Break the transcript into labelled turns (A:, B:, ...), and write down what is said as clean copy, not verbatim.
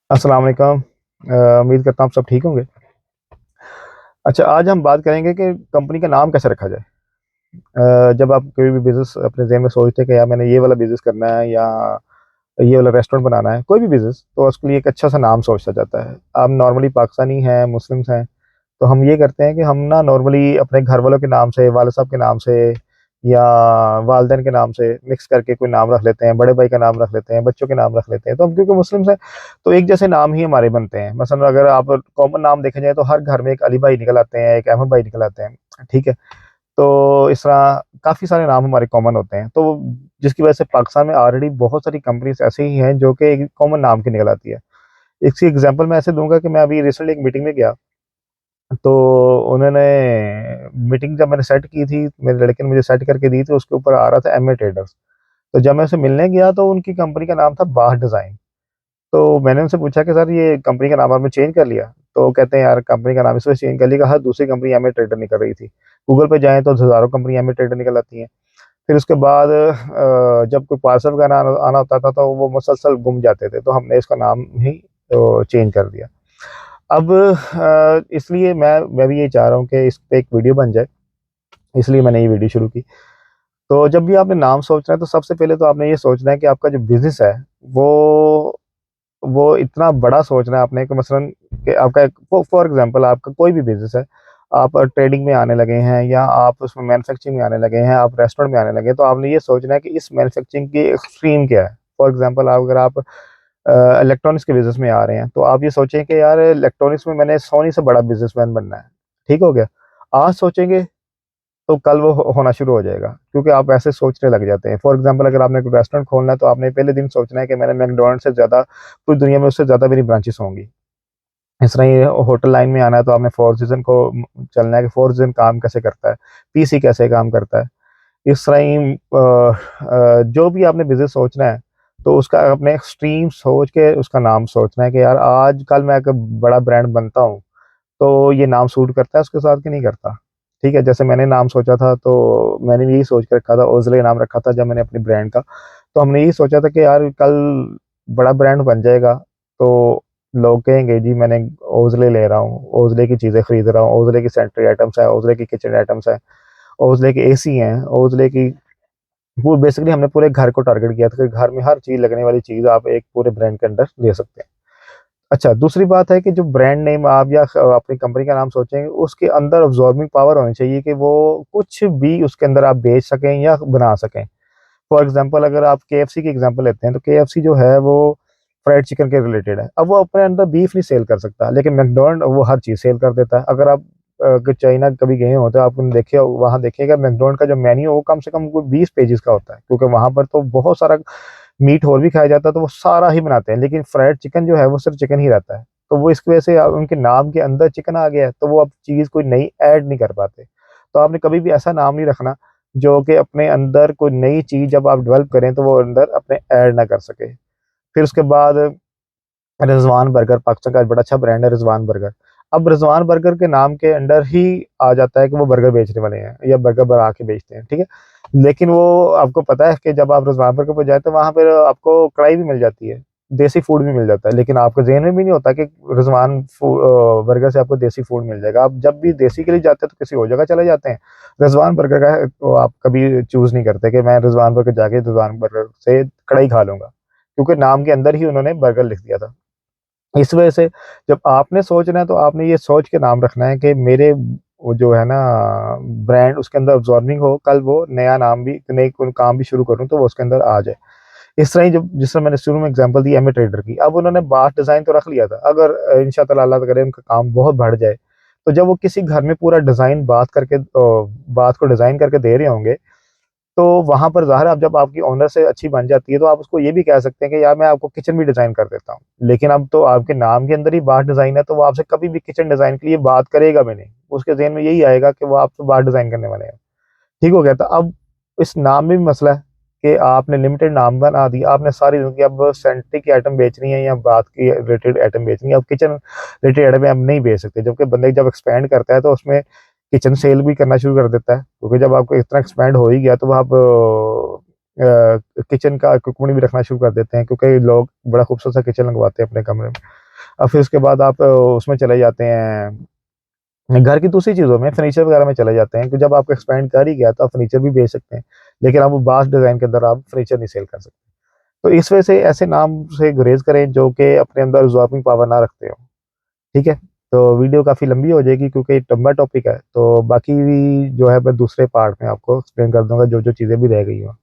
A: अस्सलाम वालेकुम। उम्मीद करता हूँ आप सब ठीक होंगे। अच्छा, आज हम बात करेंगे कि कंपनी का नाम कैसे रखा जाए। जब आप कोई भी बिज़नेस अपने ज़हन में सोचते हैं कि यार मैंने ये वाला बिज़नेस करना है या ये वाला रेस्टोरेंट बनाना है, कोई भी बिज़नेस, तो उसके लिए एक अच्छा सा नाम सोचा जाता है। आप नॉर्मली पाकिस्तानी हैं, मुस्लिम्स हैं, तो हम ये करते हैं कि हम ना नॉर्मली अपने घर वालों के नाम से, वालिद साहब के नाम से या वालिदैन के नाम से मिक्स करके कोई नाम रख लेते हैं, बड़े भाई का नाम रख लेते हैं, बच्चों के नाम रख लेते हैं। तो हम क्योंकि मुस्लिम्स हैं, तो एक जैसे नाम ही हमारे बनते हैं। मसलन अगर आप कॉमन नाम देखे जाए तो हर घर में एक अली भाई निकल आते हैं, एक अहमद भाई निकल आते हैं, ठीक है। तो इस तरह काफ़ी सारे नाम हमारे कॉमन होते हैं, तो जिसकी वजह से पाकिस्तान में ऑलरेडी बहुत सारी कंपनीज़ ऐसी ही हैं जो कि एक कॉमन नाम की निकल आती है। इसकी एग्ज़ाम्पल मैं ऐसे दूँगा कि मैं अभी रिसेंटली एक मीटिंग में गया, तो उन्होंने मीटिंग जब मैंने सेट की थी, मेरे लड़के ने मुझे सेट करके दी थी, उसके ऊपर आ रहा था एमए ट्रेडर्स। तो जब मैं उनसे मिलने गया तो उनकी कंपनी का नाम था बाह डिज़ाइन। तो मैंने उनसे पूछा कि सर ये कंपनी का नाम आपने चेंज कर लिया? तो कहते हैं यार कंपनी का नाम इस वजह से चेंज कर लिया, हर दूसरी कंपनी एमए ट्रेडर निकल रही थी। गूगल पे जाएँ तो हज़ारों कंपनी एमए ट्रेडर निकल आती हैं। फिर उसके बाद जब कोई पार्सल का आना आना होता था तो वो मुसलसल गुम जाते थे, तो हमने इसका नाम ही चेंज कर दिया। अब इसलिए मैं भी यही चाह रहा हूँ कि इस पे एक वीडियो बन जाए, इसलिए मैंने ये वीडियो शुरू की। तो जब भी आपने नाम सोचना है तो सबसे पहले तो आपने ये सोचना है कि आपका जो बिज़नेस है वो वो इतना बड़ा सोचना है आपने कि मसलन कि आपका एक फॉर एग्ज़ाम्पल आपका कोई भी बिज़नेस है, आप ट्रेडिंग में आने लगे हैं या आप उसमें मैन्युफैक्चरिंग में आने लगे हैं, आप रेस्टोरेंट में आने लगे हैं, तो आपने ये सोचना है कि इस मैन्युफैक्चरिंग की स्ट्रीम क्या है। फॉर एग्ज़ाम्पल अगर आप इलेक्ट्रॉनिक्स के बिज़नेस में आ रहे हैं, तो आप ये सोचें कि यार इलेक्ट्रॉनिक्स में मैंने सोनी से बड़ा बिज़नेसमैन बनना है, ठीक हो गया? आज सोचेंगे तो कल वो होना शुरू हो जाएगा, क्योंकि आप ऐसे सोचने लग जाते हैं। फॉर एग्ज़ाम्पल अगर आपने कोई रेस्टोरेंट खोलना है तो आपने पहले दिन सोचना है कि मैंने मैकडॉनल्ड से ज़्यादा पूरी दुनिया में उससे ज़्यादा मेरी ब्रांचेस होंगी। इस तरह ही होटल लाइन में आना है तो आपने फोर सीज़न को चलना है कि फोर सीज़न काम कैसे करता है, पीसी कैसे काम करता है। इस तरह ही जो भी आपने बिज़नेस सोचना है, तो उसका अपने स्ट्रीम सोच के उसका नाम सोचना है कि यार आज कल मैं एक बड़ा ब्रांड बनता हूँ, तो ये नाम सूट करता है उसके साथ कि नहीं करता। ठीक है, जैसे मैंने नाम सोचा था तो मैंने भी यही सोच के रखा था, ओज़ले नाम रखा था जब मैंने अपनी ब्रांड का। तो हमने यही सोचा था कि यार कल बड़ा ब्रांड बन जाएगा, तो लोग कहेंगे जी मैंने ओज़ले ले रहा हूँ, ओज़ले की चीज़ें खरीद रहा हूँ, ओज़ले की सैनिटरी आइटम्स है, ओज़ले की किचन आइटम्स है, ओज़ले की एसी हैं, ओज़ले की वो बेसिकली हमने पूरे घर को टारगेट किया था कि घर में हर चीज़ लगने वाली चीज़ आप एक पूरे ब्रांड के अंदर ले सकते हैं। अच्छा, दूसरी बात है कि जो ब्रांड नेम आप या अपनी कंपनी का नाम सोचेंगे, उसके अंदर अब्ज़ॉर्बिंग पावर होनी चाहिए कि वो कुछ भी उसके अंदर आप बेच सकें या बना सकें। फॉर एग्ज़ाम्पल अगर आप केएफसी की एग्ज़ाम्पल लेते हैं, तो केएफसी जो है वो फ्राइड चिकन के रिलेटेड है। अब वो अपने अंदर बीफ नहीं सेल कर सकता, लेकिन मैकडॉनल्ड वो हर चीज़ सेल कर देता है। अगर आप चाइना कभी गए हो तो आपने देखे वहाँ देखिएगा मैकडॉनल्ड का जो मेन्यू है वो कम से कम कोई 20 पेजेज़ का होता है, क्योंकि वहाँ पर तो बहुत सारा मीट और भी खाया जाता है, तो वो सारा ही बनाते हैं, लेकिन फ्राइड चिकन जो है वो सिर्फ़ चिकन ही रहता है। तो वो इसकी वजह से उनके नाम के अंदर चिकन आ गया है, तो वो अब चीज़ कोई नई ऐड नहीं कर पाते। तो आपने कभी भी ऐसा नाम नहीं रखना जो कि अपने अंदर कोई नई चीज़ जब आप डेवलप करें तो वो अंदर अपने ऐड ना कर सके। फिर उसके बाद रिज़वान बर्गर पाकिस्तान का बड़ा अच्छा ब्रांड है रिज़वान बर्गर। अब रिज़वान बर्गर के नाम के अंडर ही आ जाता है कि वो बर्गर बेचने वाले हैं या बर्गर बना के बेचते हैं, ठीक है? लेकिन वो आपको पता है कि जब आप रिज़वान बर्गर पे जाए तो वहाँ पर आपको कढ़ाई भी मिल जाती है, देसी फूड भी मिल जाता है, लेकिन आपके ज़हन में भी नहीं होता कि बर्गर से आपको देसी फूड मिल जाएगा। आप जब भी देसी के लिए जाते हैं तो किसी और जगह चले जाते हैं। रिज़वान बर्गर का है तो आप कभी चूज़ नहीं करते कि मैं रिज़वान बर्गर जाके रिज़वान बर्गर से कढ़ाई खा लूँगा, क्योंकि नाम के अंदर ही उन्होंने बर्गर लिख दिया था। इस वजह से जब आपने सोचना है तो आपने ये सोच के नाम रखना है कि मेरे वो जो है ना ब्रांड उसके अंदर अब्ज़ॉर्बिंग हो, कल वो नया नाम भी नई कोई काम भी शुरू करूँ तो वो उसके अंदर आ जाए। इस तरह ही जब जिस तरह मैंने शुरू में एग्ज़ाम्पल दी एमए ट्रेडर की, अब उन्होंने बाथ डिज़ाइन तो रख लिया था, अगर इंशाअल्लाह अल्लाह करे उनका काम बहुत बढ़ जाए, तो जब वो किसी घर में पूरा डिज़ाइन बाथ को डिज़ाइन करके दे रहे होंगे, तो वहाँ पर ज़ाहिर है अब जब आपकी ओनर से अच्छी बन जाती है, तो आप उसको ये भी कह सकते हैं कि यार मैं आपको किचन भी डिज़ाइन कर देता हूँ। लेकिन अब तो आपके नाम के अंदर ही बाथ डिज़ाइन है, तो वो आपसे कभी भी किचन डिज़ाइन के लिए बात करेगा भी नहीं। उसके ज़हन में यही आएगा कि वो आपसे बाथ डिज़ाइन करने वाले हैं। ठीक हो गया? तो अब इस नाम में भी मसला है कि आपने लिमिटेड नाम बना दिया, आपने सारी ज़िंदगी अब सैनिटरी की आइटम बेचनी है या बाथ की रिलेटेड आइटम बेचनी है, अब किचन रिलेटेड आइटम आप नहीं बेच सकते। जबकि बंदे जब एक्सपैंड करता है तो उसमें किचन सेल भी करना शुरू कर देता है, क्योंकि जब आपको इतना एक्सपैंड हो ही गया तो आप किचन का इक्विपमेंट भी रखना शुरू कर देते हैं, क्योंकि लोग बड़ा खूबसूरत सा किचन लगवाते हैं अपने कमरे में। अब फिर उसके बाद आप उसमें चले जाते हैं, घर की दूसरी चीज़ों में, फर्नीचर वगैरह में चले जाते हैं कि जब आपको एक्सपेंड कर ही गया तो आप फर्नीचर भी बेच सकते हैं, लेकिन आप वो बास डिज़ाइन के अंदर आप फर्नीचर नहीं सेल कर सकते। तो इस वजह से ऐसे नाम से गुरेज करें जो कि अपने अंदर अब्जॉर्बिंग पावर ना रखते हो। ठीक है? तो वीडियो काफ़ी लंबी हो जाएगी क्योंकि लंबा टॉपिक है, तो बाकी जो है मैं दूसरे पार्ट में आपको एक्सप्लेन कर दूँगा जो-जो चीज़ें भी रह गई हों।